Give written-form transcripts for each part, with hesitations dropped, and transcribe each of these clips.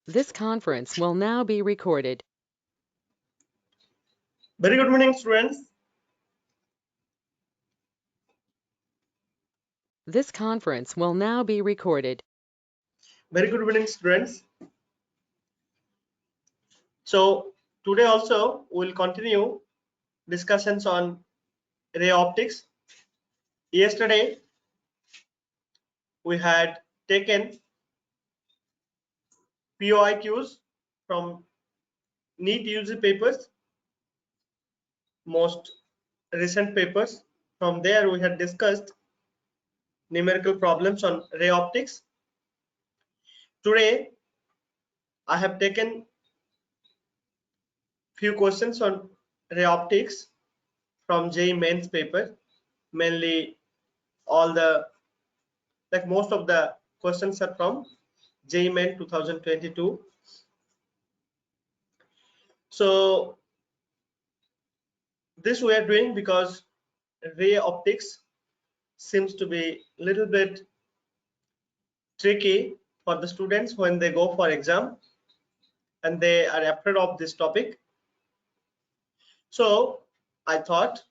This conference will now be recorded. Very good morning, students. This conference will now be recorded. Very good morning, students. So today also we'll continue discussions on ray optics. Yesterday we had taken POIQs from NEET UG papers, most recent papers. From there we had discussed numerical problems on ray optics. Today I have taken few questions on ray optics from JEE Mains paper, mainly all the most of the questions are from JEE Mains 2022. So this we are doing because ray optics seems to be a little bit tricky for the students when they go for exam and they are afraid of this topic. So I thought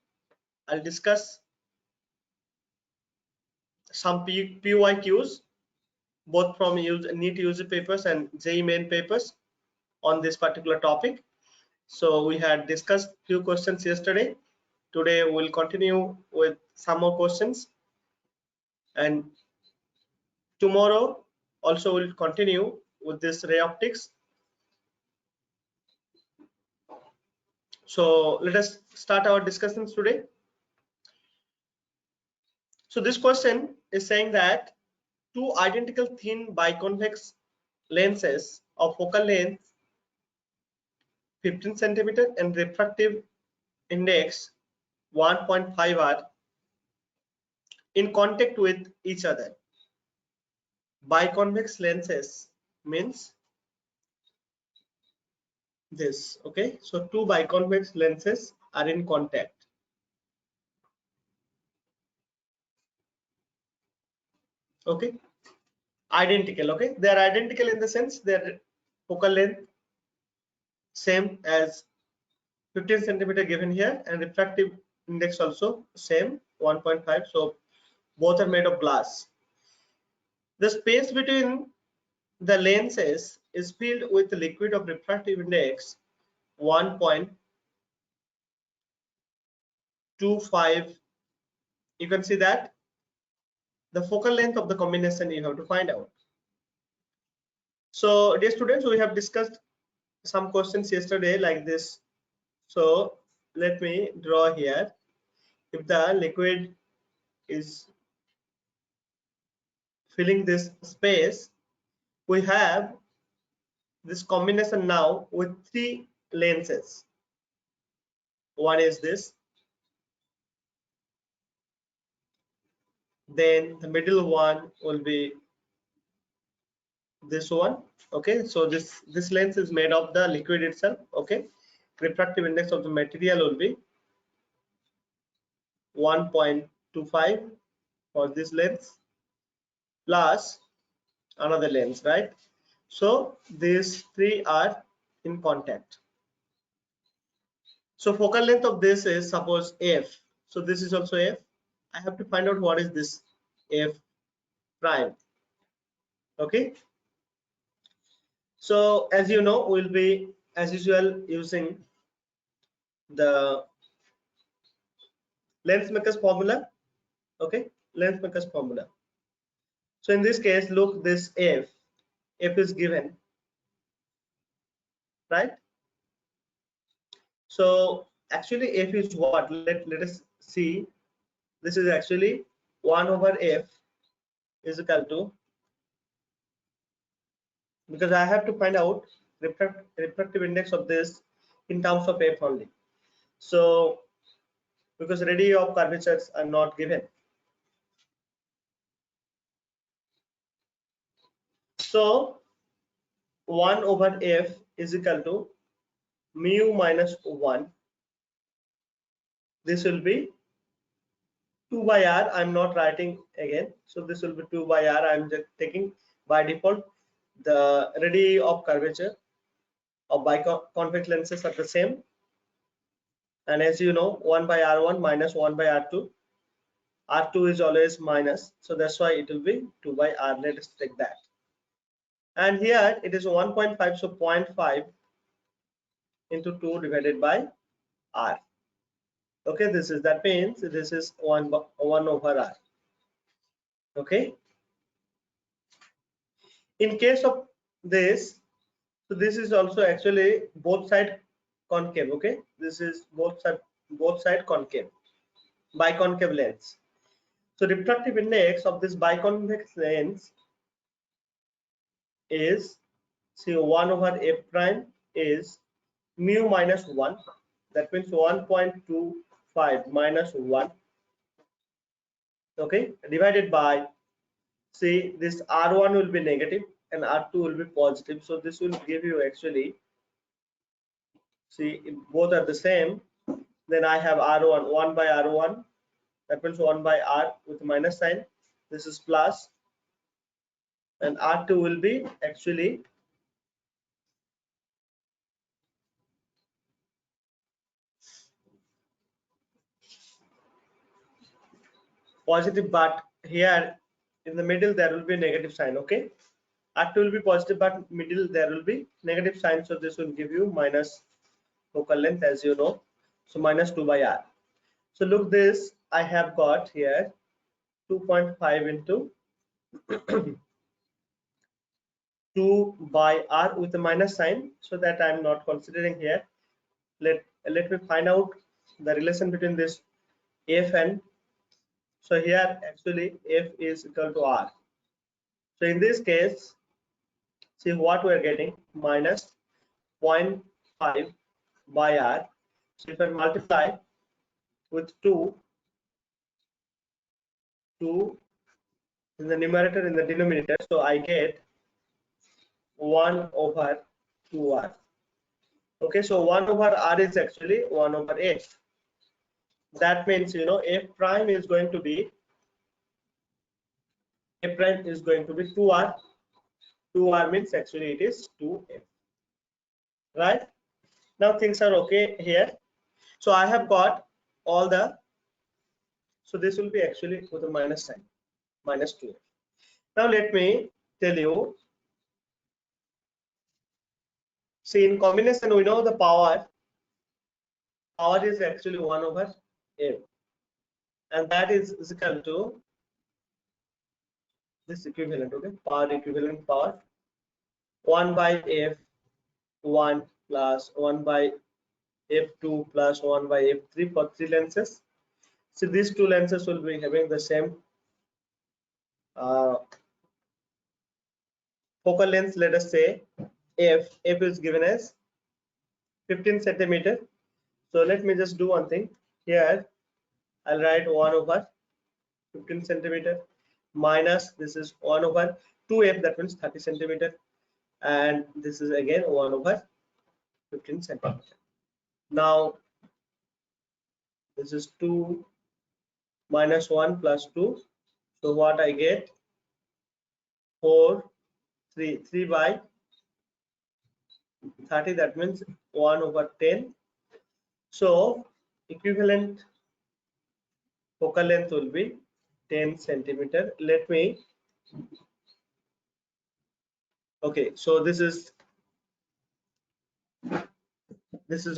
I'll discuss some PYQs both from NEET UG papers and JEE Main papers on this particular topic. So we had discussed few questions yesterday. Today we'll continue with some more questions, and tomorrow also we'll continue with this ray optics. So let us start our discussions today. So this question is saying that two identical thin biconvex lenses of focal length 15 centimeter and refractive index 1.5 are in contact with each other. Biconvex lenses means this. Okay, so two biconvex lenses are in contact. Okay, identical. Okay, they are identical in the sense their focal length same as 15 centimeter given here, and refractive index also same 1.5. So both are made of glass. The space between the lenses is filled with liquid of refractive index 1.25. You can see that the focal length of the combination you have to find out. So dear students, we have discussed some questions yesterday like this. So let me draw here. If the liquid is filling this space, we have this combination now with three lenses. One is this, then the middle one will be this one. Okay, so this lens is made of the liquid itself. Okay, refractive index of the material will be 1.25 for this lens plus another lens, right? So these three are in contact. So focal length of this is suppose f. So this is also f. I have to find out what is this f prime. Okay, so as you know, we'll be as usual using the lens makers formula. Okay, lens makers formula. So in this case, look, this f is given, right? So actually f is what? Let us see. This is actually 1 over f is equal to, because I have to find out refractive index of this in terms of f only. So because radii of curvatures are not given. So 1 over f is equal to mu minus 1. This will be 2 by r. I'm not writing again. So this will be 2 by r. I'm just taking by default the radii of curvature of biconvex lenses are the same, and as you know, 1 by r1 minus 1 by r2. R2 is always minus, so that's why it will be 2 by r. Let us take that. And here it is 1.5, so 0.5 into 2 divided by r. Okay, that means this is 1 over r. Okay, in case of this, so this is also actually both side concave. Okay, this is both side concave, biconcave lens. So refractive index of this biconvex lens is, see, 1 over f prime is mu minus 1. That means 1.25 minus 1. Okay, divided by, see, this r1 will be negative and r2 will be positive. So this will give you actually, see, if both are the same, then I have r1, 1 by r1. That means 1 by r with minus sign. This is plus, and r2 will be actually positive, but here in the middle there will be negative sign. Okay, r2 will be positive, but middle there will be negative sign, so this will give you minus focal length, as you know, so minus 2 by r. So look, this I have got here 2.5 into 2 by r with a minus sign, so that I am not considering here. Let me find out the relation between this f and, so here actually f is equal to r. So in this case, see what we are getting, minus 0.5 by r. So if I multiply with 2 in the numerator, in the denominator, so I get 1 over 2r. Okay, so 1 over r is actually 1 over f. That means, you know, f prime is going to be 2r. 2r means actually it is 2f. Right? Now things are okay here. So I have got all the, so this will be actually with a minus sign, minus 2f. Now let me tell you, see, in combination we know the power is actually 1 over f, and that is equal to this equivalent. Okay, power equivalent power 1 by f1 plus 1 by f2 plus 1 by f3 for 3 lenses. So these 2 lenses will be having the same focal length. Let us say f is given as 15 centimeter. So let me just do one thing here. I'll write 1 over 15 centimeter minus, this is 1 over 2f, that means 30 centimeter, and this is again 1 over 15 centimeter. Now this is 2 minus 1 plus 2, so what I get, 4 3 by 30, that means 1 over 10. So equivalent focal length will be 10 centimeter. Let me, okay, so this is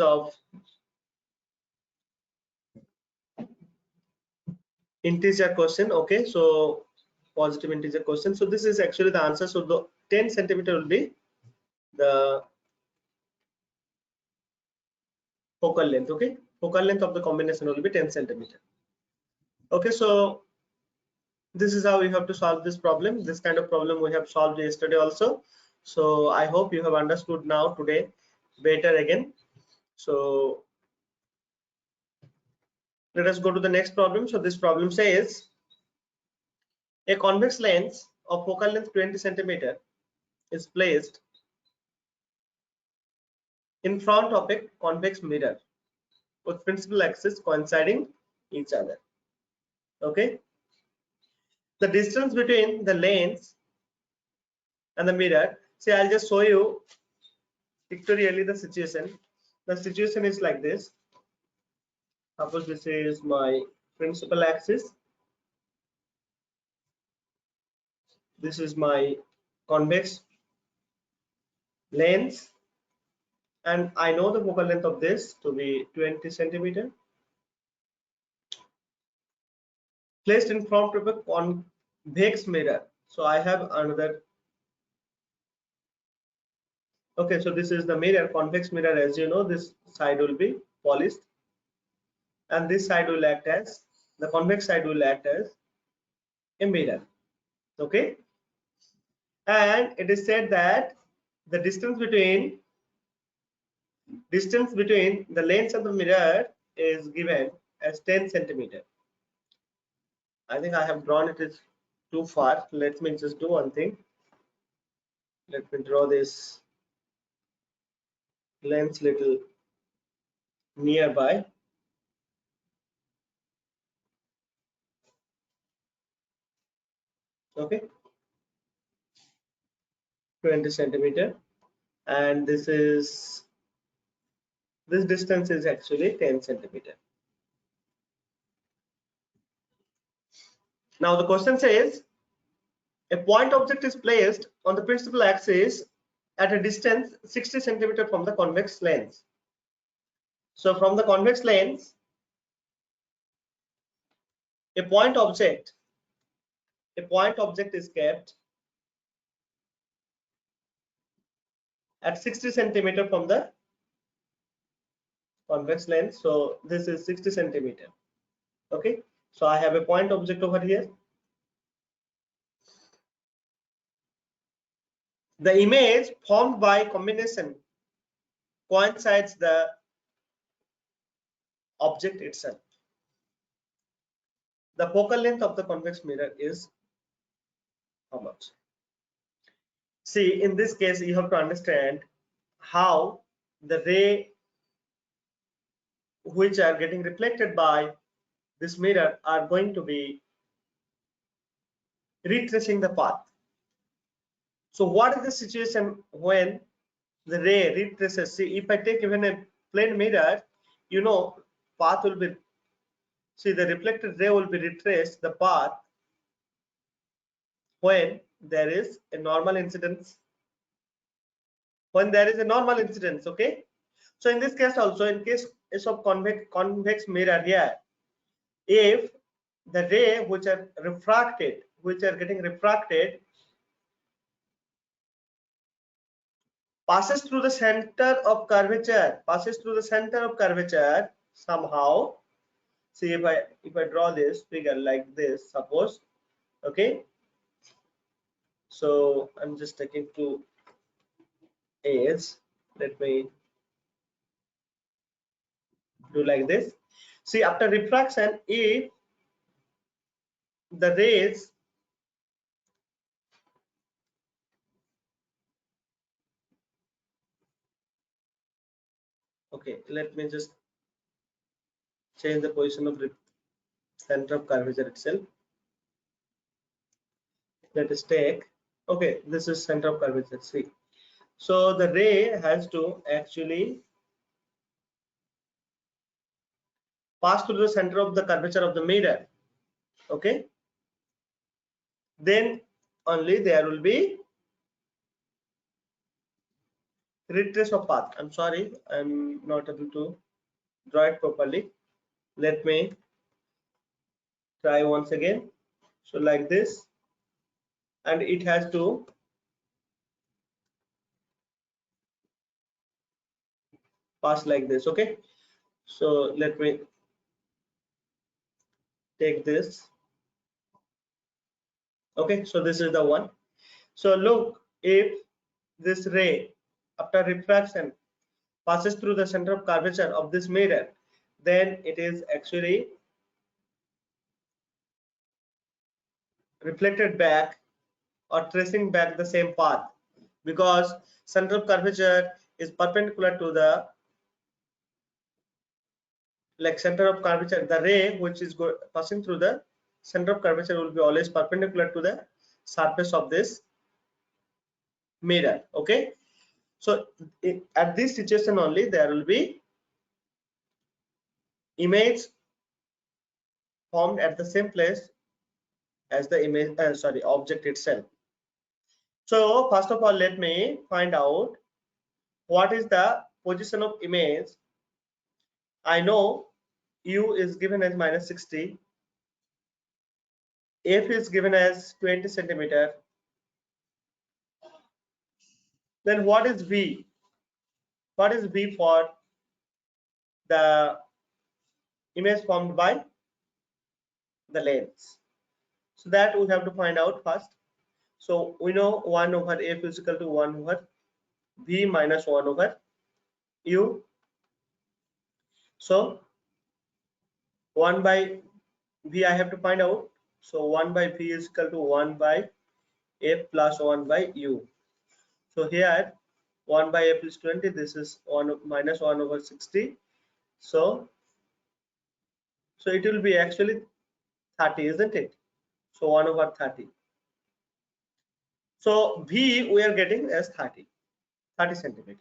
of integer question. Okay, so positive integer question, so this is actually the answer. So the 10 centimeter will be the focal length. Okay, focal length of the combination will be 10 centimeter. Okay, so this is how we have to solve this problem. This kind of problem we have solved yesterday also, so I hope you have understood now today better again. So let us go to the next problem. So this problem says a convex lens of focal length 20 centimeter is placed in front of a convex mirror with principal axis coinciding each other. Okay, the distance between the lens and the mirror See, I'll just show you pictorially the situation. The situation is like this. Suppose this is my principal axis. This is my convex lens, and I know the focal length of this to be 20 centimeter. Placed in front of a convex mirror. So I have another. Okay, so this is the mirror, convex mirror. As you know, this side will be polished, and this side will act as, the convex side will act as a mirror. Okay, and it is said that the distance between the lens of the mirror is given as 10 centimeter. I think I have drawn it is too far. Let me just do one thing. Let me draw this lens little nearby. Okay, 20 centimeter, and this distance is actually 10 centimeter. Now the question says a point object is placed on the principal axis at a distance 60 centimeter from the convex lens. So from the convex lens, a point object is kept at 60 centimeter from the convex lens. So this is 60 centimeter. Okay, so I have a point object over here. The image formed by combination coincides the object itself. The focal length of the convex mirror is how much? See, in this case, you have to understand how the ray which are getting reflected by this mirror are going to be retracing the path. So what is the situation when the ray retraces? See, if I take even a plain mirror, you know, path will be, see, the reflected ray will be retraced the path when there is a normal incidence. When there is a normal incidence, okay? So in this case also, in case of convex mirror here, if the ray which are getting refracted passes through the center of curvature, somehow. See, if I draw this figure like this, suppose, okay. So I'm just taking two A's. Let me do like this. See, after refraction, if the rays okay, let me just change the position of the center of curvature itself. Let us take, okay, this is center of curvature. See, so the ray has to actually pass through the center of the curvature of the mirror, okay, then only there will be retrace of path. I'm sorry, I'm not able to draw it properly. Let me try once again. So like this, and it has to pass like this, okay. So let me take this, okay. So this is the one. So look, if this ray after refraction passes through the center of curvature of this mirror, then it is actually reflected back or tracing back the same path, because center of curvature is perpendicular to the, like, center of curvature. The ray which is passing through the center of curvature will be always perpendicular to the surface of this mirror. Okay, so at this situation only there will be image formed at the same place as the image, object itself. So first of all, let me find out what is the position of image. I know u is given as -60, f is given as 20 centimeter. Then what is v? What is v for the image formed by the lens? So that we have to find out first. So we know 1 over f is equal to 1 over v minus 1 over u. So 1 by v I have to find out. So 1 by v is equal to 1 by f plus 1 by u. So here 1 by f is 20. This is 1 minus 1 over 60. So it will be actually 30, isn't it? So 1 over 30. So v we are getting as 30 centimeter.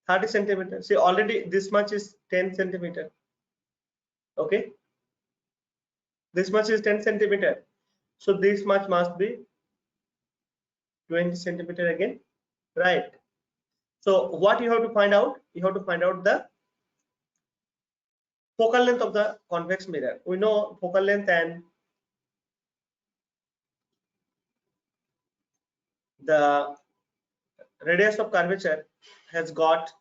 30 centimeter. See, already this much is 10 centimeter. Okay, this much is 10 centimeter. So this much must be 20 centimeter again, right? So what you have to find out? You have to find out the focal length of the convex mirror. We know focal length and the radius of curvature has got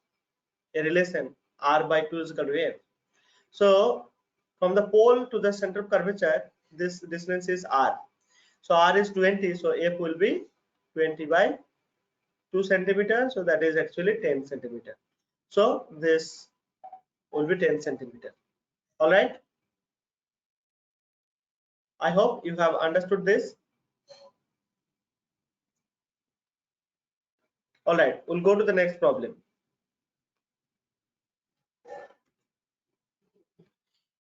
a relation r by 2 is equal to f. So from the pole to the center of curvature, this distance is r. So r is 20, so f will be 20 by 2 centimeter. So that is actually 10 centimeter. So this will be 10 centimeter. All right. I hope you have understood this. All right, we'll go to the next problem.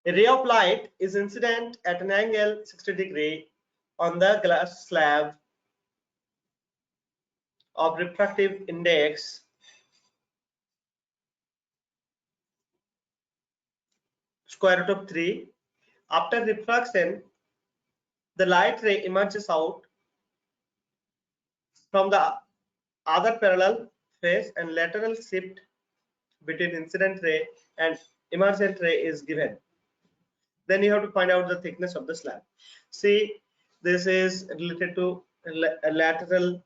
A ray of light is incident at an angle 60° on the glass slab of refractive index square root of 3. After refraction, the light ray emerges out from the other parallel phase and lateral shift between incident ray and emergent ray is given. Then you have to find out the thickness of the slab. See, this is related to a lateral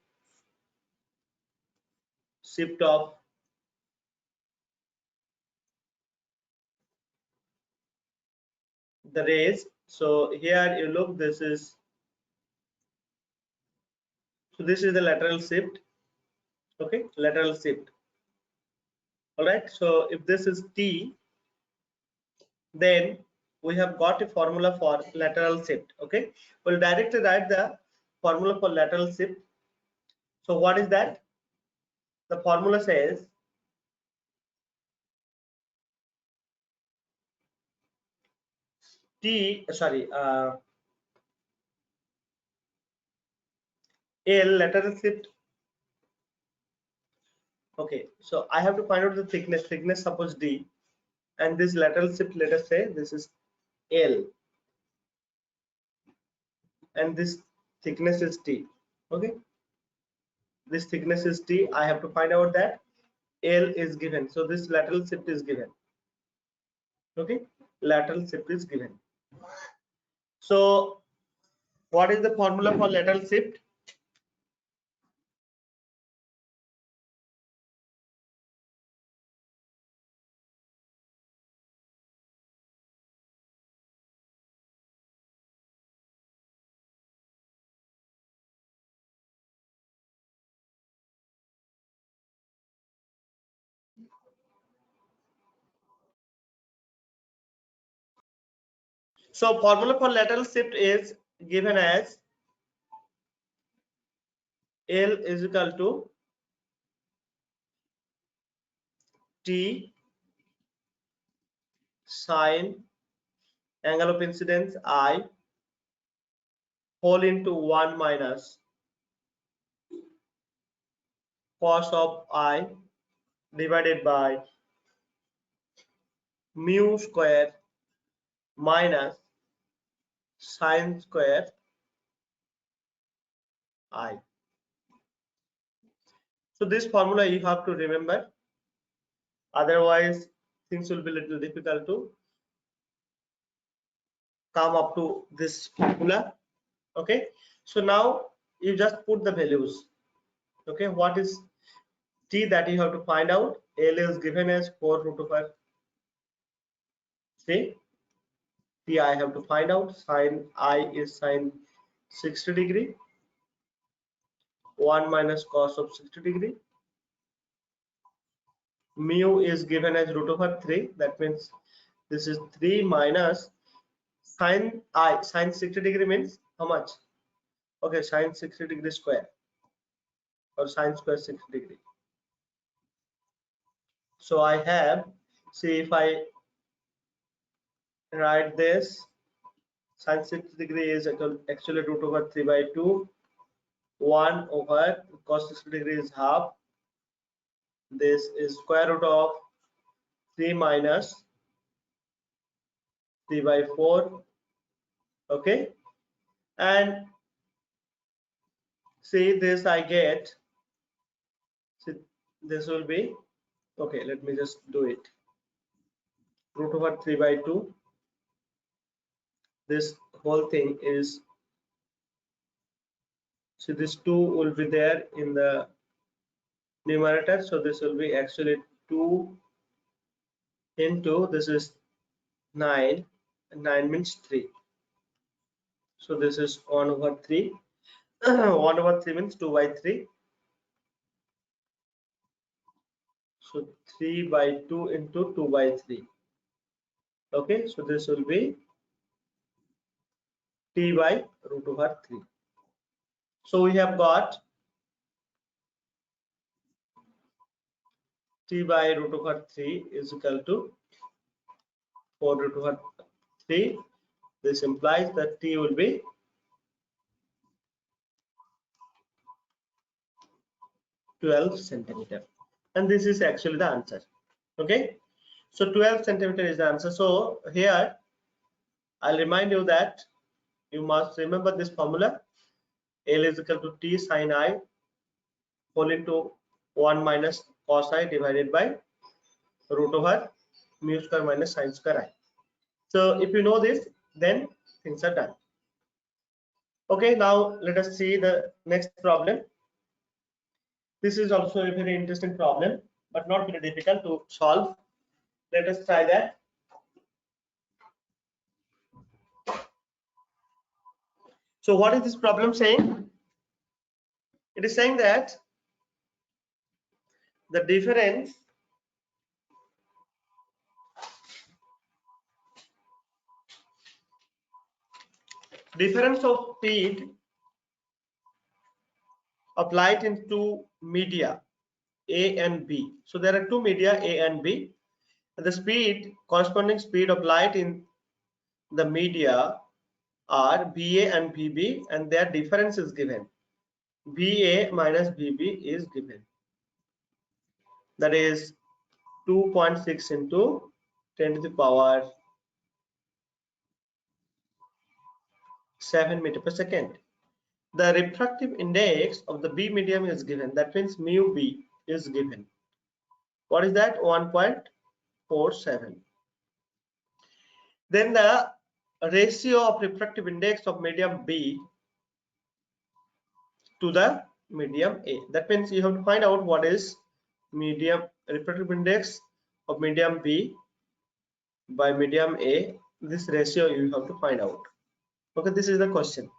shift of the rays. So here you look, this is the lateral shift. Okay, lateral shift. All right, so if this is T, then we have got a formula for lateral shift. Okay, we'll directly write the formula for lateral shift. So what is that? The formula says L lateral shift. Okay, so I have to find out the thickness suppose D, and this lateral shift, let us say this is L, and this thickness is T. Okay, this thickness is T. I have to find out that L is given, so this lateral shift is given. Okay, lateral shift is given. So what is the formula for lateral shift? So formula for lateral shift is given as L is equal to T sine angle of incidence I whole into 1 minus cos of I divided by mu square minus sine square I. So this formula you have to remember, otherwise things will be a little difficult to come up to this formula. Okay, so now you just put the values. Okay, what is t that you have to find out? L is given as 4 root over 3. T I have to find out. Sine I is sine 60 degree. 1 minus cos of 60 degree. Mu is given as root over 3. That means this is 3 minus sine I. Sine 60 degree means how much? Okay, sine 60 degree square or sine square 60 degree. So I have, see if I write this, sine 60 degree is actually root over 3 by 2. 1 over cos 60 degree is half. This is square root of 3 minus 3 by 4. Okay, and see this I get, see this will be, okay, let me just do it, root over 3 by 2. This whole thing is, so this 2 will be there in the numerator, so this will be actually 2 into, this is 9, 9 means 3, so this is 1 over 3. 1 over 3 means 2 by 3, so 3 by 2 into 2 by 3. Okay, so this will be t by root over 3. So we have got t by root over 3 is equal to 4 root over 3. This implies that t will be 12 centimeter, and this is actually the answer. Okay, so 12 centimeter is the answer. So here I'll remind you that you must remember this formula. L is equal to t sine I whole into 1 minus cos I divided by root over mu square minus sine square I. So if you know this, then things are done. Okay, now let us see the next problem. This is also a very interesting problem, but not very difficult to solve. Let us try that. So what is this problem saying? It is saying that the difference of speed of light in two media A and B. So there are two media A and B. The speed, corresponding speed of light in the media are BA and BB, and their difference is given. BA minus BB is given. That is 2.6 into 10 to the power 7 meter per second. The refractive index of the B medium is given. That means mu B is given. What is that? 1.47. Then the ratio of refractive index of medium B to the medium A. That means you have to find out what is medium refractive index of medium B by medium A. This ratio you have to find out. Okay, this is the question.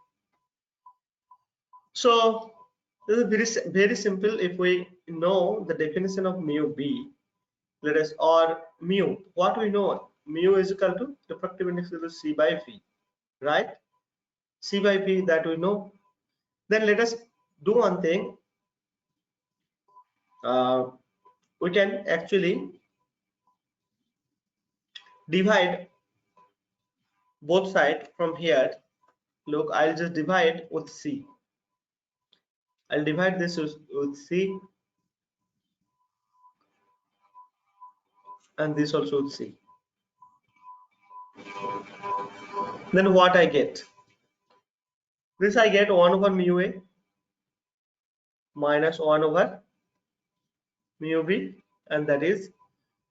So this is very simple. If we know the definition of mu B, let us, or mu, what we know, mu is equal to refractive index is equal to C by V, right? C by V, that we know. Then let us do one thing. We can actually divide both sides from here. look, I'll just divide with C. I'll divide this with C and this also with C. Then what I get? This I get 1 over mu A minus 1 over mu B, and that is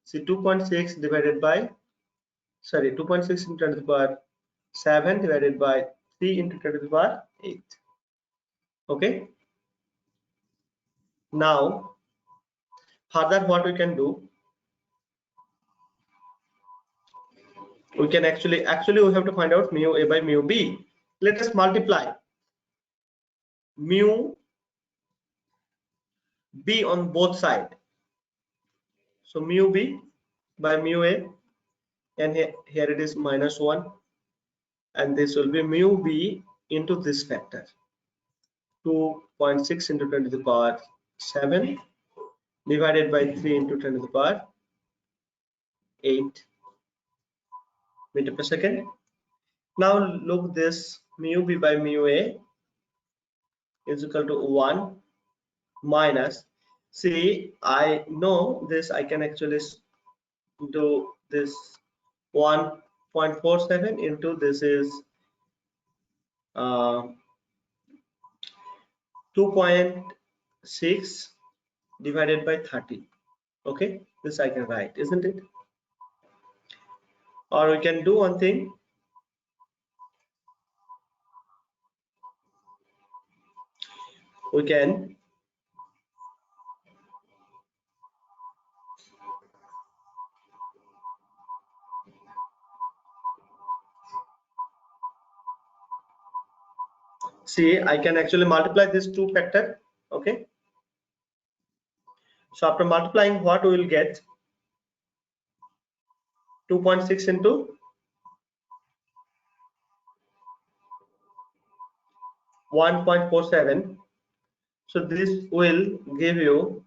see 2.6 divided by 2.6 into 10 to the power 7 divided by 3 into 10 to the power 8. Okay. Now further what we can do, we can actually we have to find out mu A by mu B. Let us multiply mu B on both sides. So mu B by mu A, and here it is minus 1, and this will be mu B into this factor 2.6 into 10 to the power 7 divided by 3 into 10 to the power 8 meter per second. Now look, this mu B by mu A is equal to 1 minus, see, I know this, I can actually do this 1.47 into this is 2.6 divided by 30. Okay, this I can write, isn't it? Or we can do one thing, we can see, I can actually multiply this two factor. Okay, so after multiplying, what we will get, 2.6 into 1.47, so this will give you,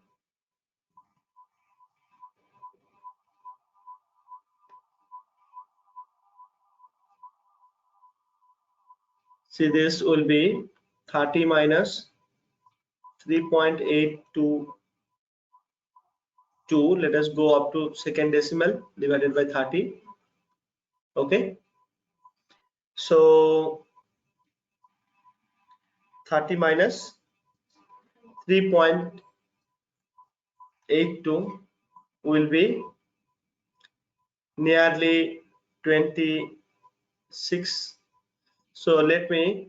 see, this will be 30 minus 3.822. Let us go up to second decimal divided by 30. Okay, so 30 minus 3.82 will be nearly 26. So let me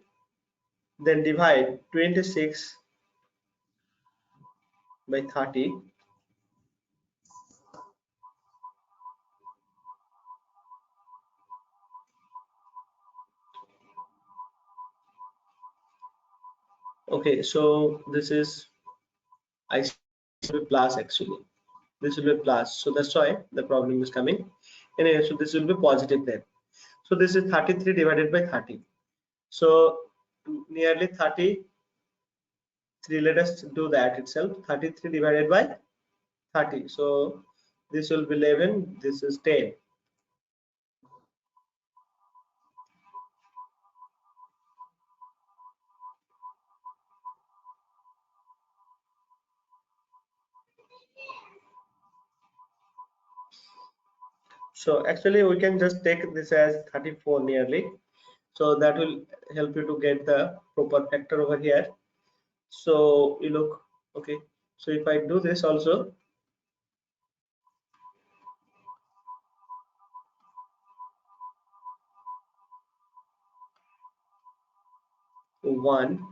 then divide 26 by 30. Okay, so this is, I see, plus actually. This will be plus, so that's why the problem is coming. Anyway, so this will be positive then. So this is 33 divided by 30. So nearly 33. Let us do that itself. 33 divided by 30. So this will be 11. This is 10. So actually we can just take this as 34 nearly. So that will help you to get the proper factor over here. So you look, okay. So if I do this also, 1.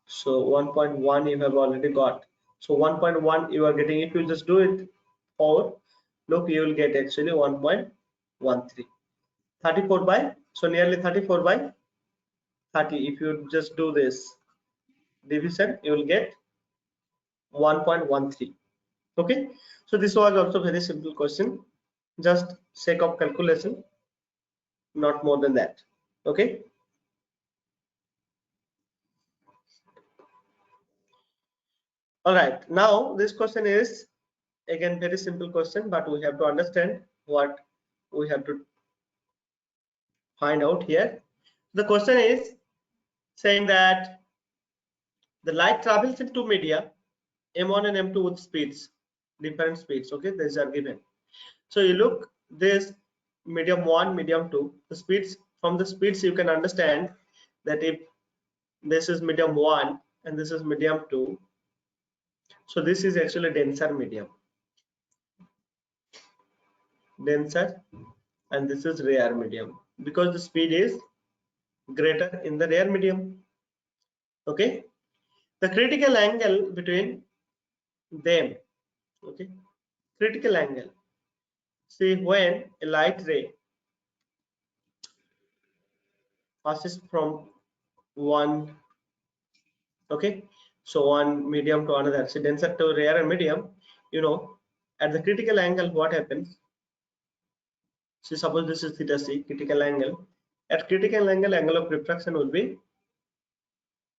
So 1.1 you have already got. So 1.1 you are getting, if you just do it forward, look, you will get actually 1.13. 34 by, so nearly 34 by 30. If you just do this division, you will get 1.13. Okay, so this was also very simple question, just sake of calculation, not more than that. Okay, all right, now this question is again very simple question, but we have to understand what we have to find out here. The question is saying that the light travels in two media, M1 and M2 with speeds, different speeds. Okay, these are given. So you look this medium 1, medium 2, the speeds, from the speeds you can understand that if this is medium 1 and this is medium 2, so this is actually denser medium, denser, and this is rare medium, because the speed is greater in the rare medium. Okay, the critical angle between them. Okay, critical angle. See, when a light ray passes from one, okay, so one medium to another, so denser to rare and medium, you know, at the critical angle what happens. So suppose this is theta c, critical angle. At critical angle, angle of refraction will be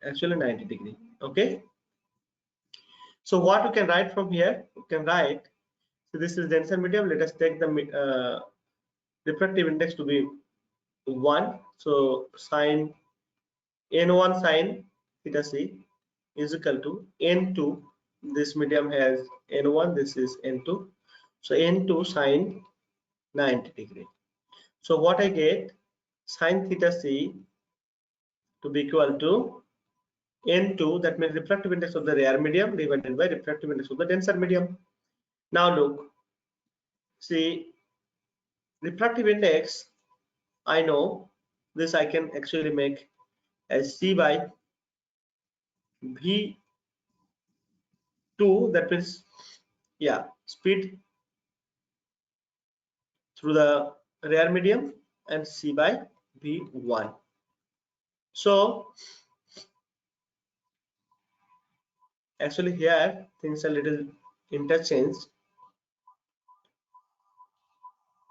actually 90 degree. Okay, so what we can write from here, we can write, so this is denser medium, let us take the refractive index to be 1, so sine n1 sine theta c is equal to n2, this medium has n1, this is n2, so n2 sine 90 degree. So what I get, sine theta c to be equal to n2, that means refractive index of the rare medium divided by refractive index of the denser medium. Now look, see, refractive index, I know this, I can actually make as c by v2, that means, yeah, speed through the rare medium, and c by v1. So actually here things are little interchanged.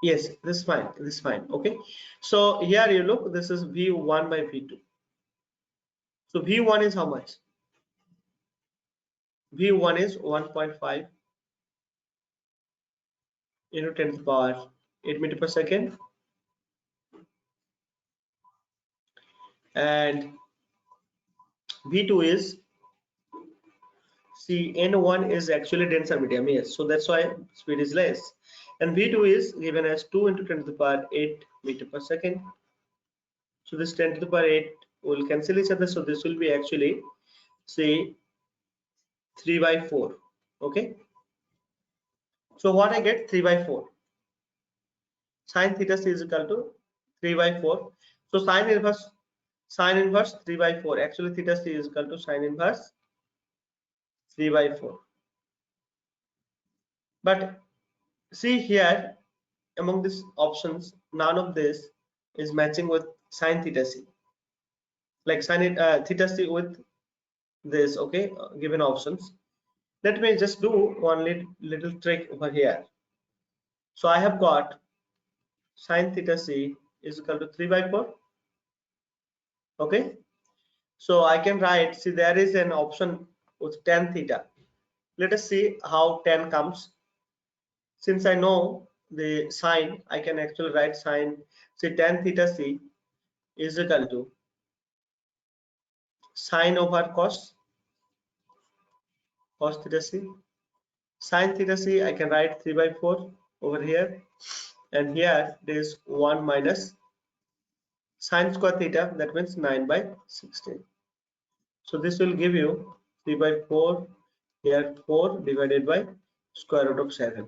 Yes, this is fine, this is fine. Okay, so here you look, this is v1 by v2. So v1 is how much? v1 is 1.5 into 10 to the power 8 meter per second, and v2 is, see, n1 is actually denser medium, yes, so that's why speed is less, and v2 is given as 2 into 10 to the power 8 meter per second. So this 10 to the power 8 will cancel each other, so this will be actually, say, 3 by 4. Okay, so what I get, 3 by 4, sine theta c is equal to 3 by 4. So sine inverse 3 by 4, actually theta c is equal to sine inverse 3 by 4. But see here, among these options, none of this is matching with sine theta c, like sine theta c with this. Okay, given options, let me just do one little trick over here. So I have got sine theta c is equal to 3 by 4. Okay, so I can write, see, there is an option with tan theta. Let us see how tan comes. Since I know the sine, I can actually write sine, say, tan theta c is equal to sine over cos theta c. Sine theta c, I can write 3 by 4 over here, and here it is 1 minus sine square theta, that means 9 by 16. So this will give you 3 by 4, here 4 divided by square root of 7.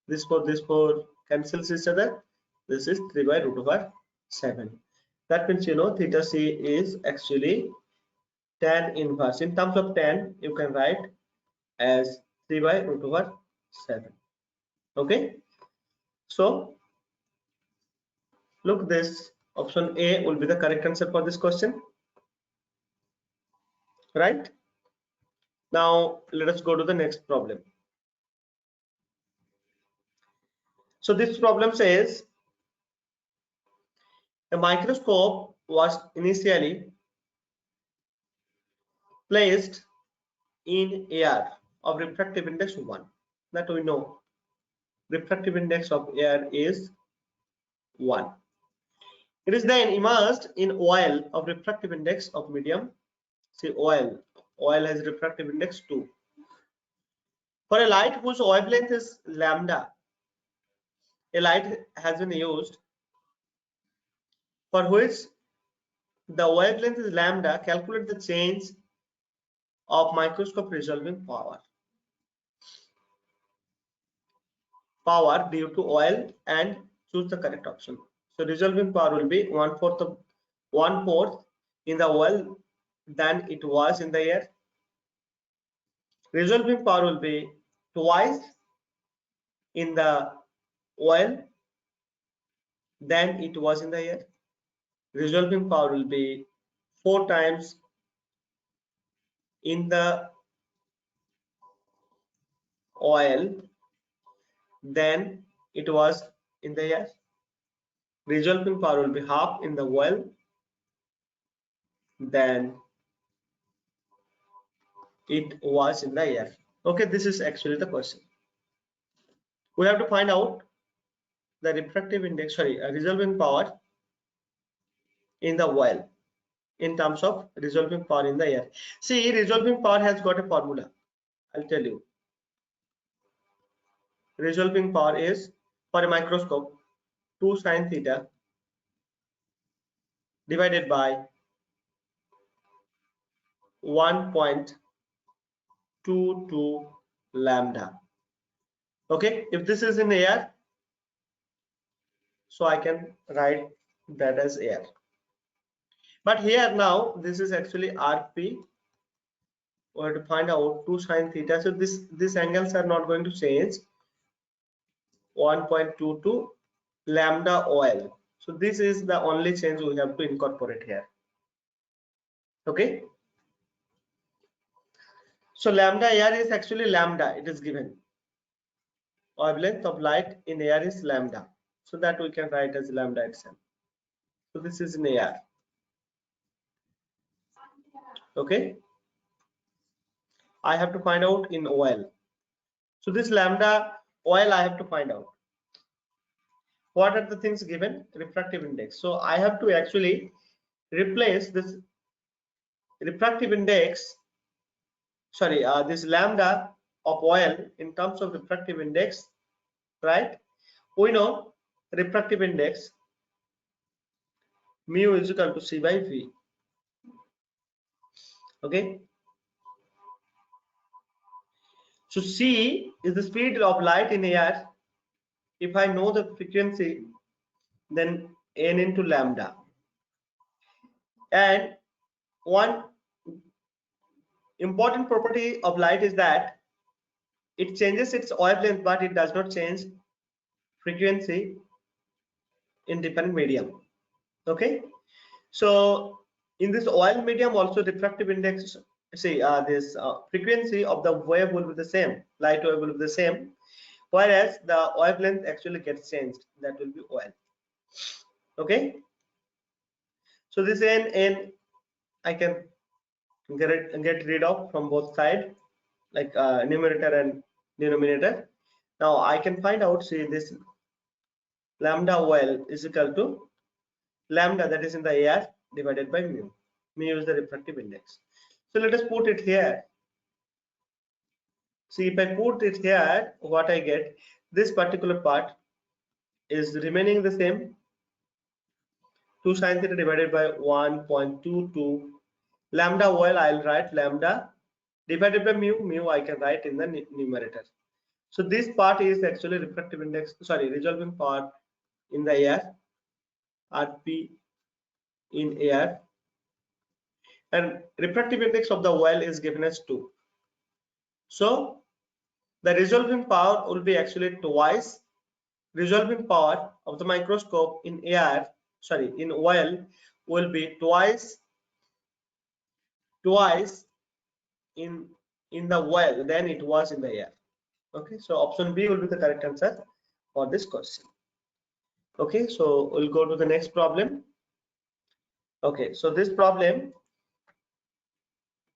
This 4 cancels each other. This is 3 by root over 7. That means, you know, theta c is actually tan inverse. In terms of tan, you can write as 3 by root over 7. Okay, so look, this option A will be the correct answer for this question, right? Now let us go to the next problem. So this problem says a microscope was initially placed in air of refractive index 1. That we know, refractive index of air is 1. It is then immersed in oil of refractive index of medium. See, oil has refractive index 2. For a light whose wavelength is lambda, a light has been used for which the wavelength is lambda. Calculate the change of microscope resolving power due to oil and choose the correct option. So resolving power will be 1/4 in the oil than it was in the air. Resolving power will be twice in the oil than it was in the air. Resolving power will be 4 times in the oil than it was in the air. Resolving power will be half in the oil than it was in the air. Okay, this is actually the question. We have to find out the refractive index, resolving power in the oil in terms of resolving power in the air. See, resolving power has got a formula. I'll tell you. Resolving power is, for a microscope, 2 sin theta divided by 1.22 lambda. Okay, if this is in air, so I can write that as air. But here now, this is actually RP. We have to find out 2 sin theta. So these angles are not going to change. 1.22 lambda oil. So this is the only change we have to incorporate here. Okay. So lambda air is actually lambda. It is given. Wavelength of light in air is lambda. So that we can write as lambda itself. So this is in air. Okay. I have to find out in oil. So this lambda oil I have to find out. What are the things given? Refractive index. So I have to actually replace this refractive index, this lambda of oil in terms of refractive index, right? We know refractive index mu is equal to C by V. Okay. So C is the speed of light in air. If I know the frequency, then n into lambda. And one important property of light is that it changes its wavelength, but it does not change frequency in different medium. Okay, so in this oil medium also refractive index, this frequency of the wave will be the same, light wave will be the same, whereas the wavelength actually gets changed, that will be oil. Okay, so this n I can get rid of from both sides, like numerator and denominator. Now I can find out, see, this lambda oil is equal to lambda, that is in the air, divided by mu. Mu is the refractive index. So let us put it here. See, if I put it here, what I get, this particular part is remaining the same. 2 sin theta divided by 1.22 lambda oil, I'll write lambda divided by mu. Mu I can write in the numerator. So this part is actually refractive index, resolving power in the air, RP in air, and refractive index of the oil is given as 2. So the resolving power will be actually twice resolving power of the microscope in air, in oil, will be twice in the oil than it was in the air. Okay, so option B will be the correct answer for this question. Okay, so we'll go to the next problem. Okay, so this problem,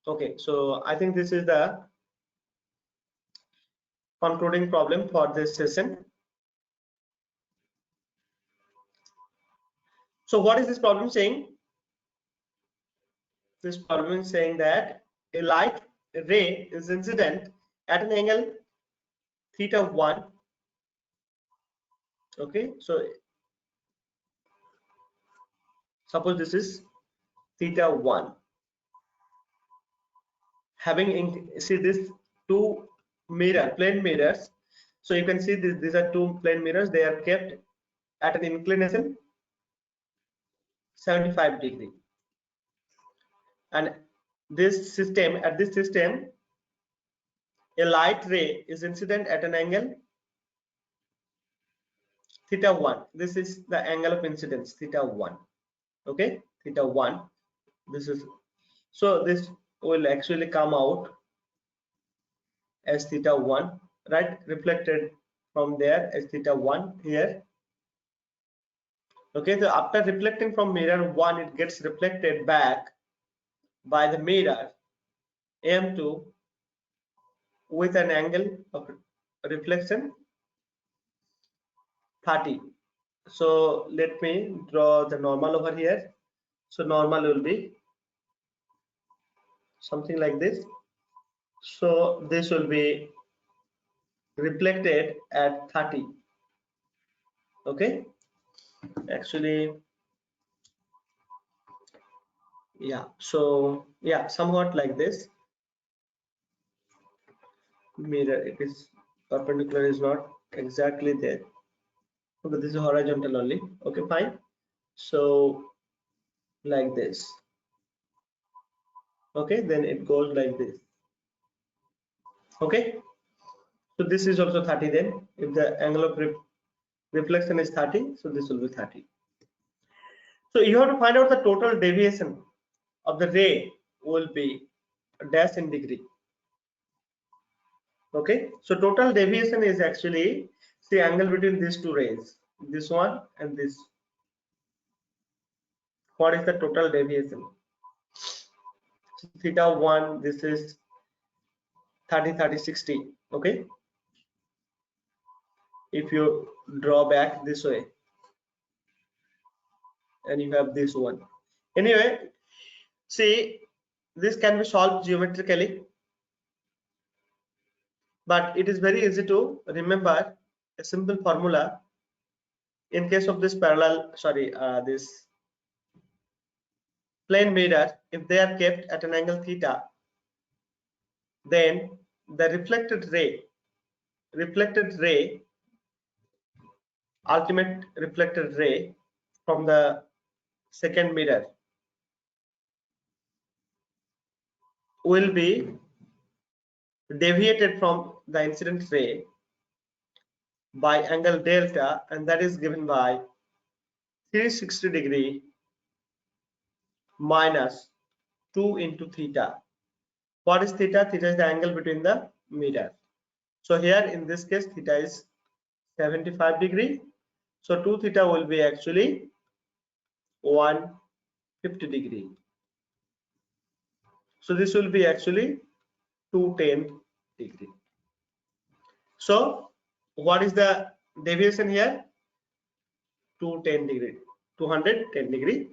okay, so I think this is the concluding problem for this session. So what is this problem saying? This problem is saying that a light ray is incident at an angle theta 1. Okay, so suppose this is theta 1, having see this two plane mirrors. So you can see these are two plane mirrors. They are kept at an inclination 75 degree, and this system a light ray is incident at an angle theta 1. This is the angle of incidence, theta 1. Okay, theta 1. This is, so this will actually come out as theta 1, right? Reflected from there as theta 1 here. Okay, so after reflecting from mirror 1, it gets reflected back by the mirror M2 with an angle of reflection 30. So let me draw the normal over here. So normal will be something like this. So this will be reflected at 30. Okay, actually, yeah, so yeah, somewhat like this. Mirror, it is perpendicular, is not exactly there. Okay, this is horizontal only. Okay, fine. So like this. Okay, then it goes like this. Okay, so this is also 30. Then if the angle of reflection is 30, so this will be 30. So you have to find out the total deviation of the ray will be dash in degree. Okay, so total deviation is actually the angle between these two rays, this one and this. What is the total deviation? So theta 1, this is 30, 30, 60. Okay, if you draw back this way and you have this one. Anyway, see, this can be solved geometrically, but it is very easy to remember a simple formula in case of this this plane mirror. If they are kept at an angle theta, then the ultimate reflected ray from the second mirror will be deviated from the incident ray by angle delta, and that is given by 360 degree minus 2 into theta. What is theta? Theta is the angle between the mirror. So here in this case theta is 75 degree. So 2 theta will be actually 150 degree. So this will be actually 210 degree. So what is the deviation here? 210 degree. 210 degree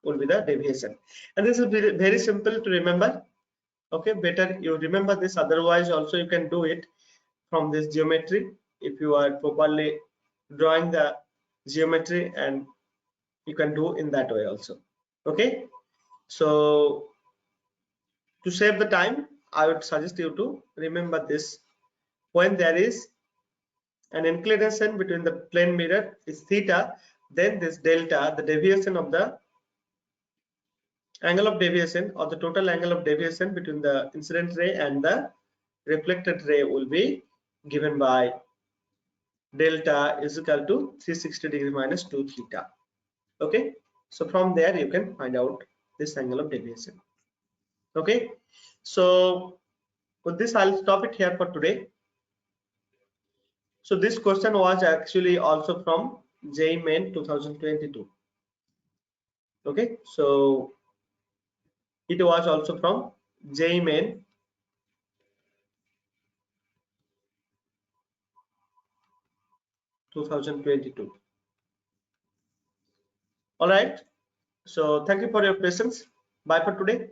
will be the deviation. And this is very, very simple to remember. Okay, better you remember this, otherwise also you can do it from this geometry if you are properly drawing the geometry, and you can do in that way also. Okay, so to save the time, I would suggest you to remember this. When there is an inclination between the plane mirror is theta, then this delta, the deviation of the angle of deviation or the total angle of deviation between the incident ray and the reflected ray will be given by delta is equal to 360 degree minus 2 theta. Okay, so from there you can find out this angle of deviation. Okay, so with this I'll stop it here for today. So this question was actually also from JEE Main 2022. Okay, so it was also from JEE Main 2022. All right. So thank you for your patience. Bye for today.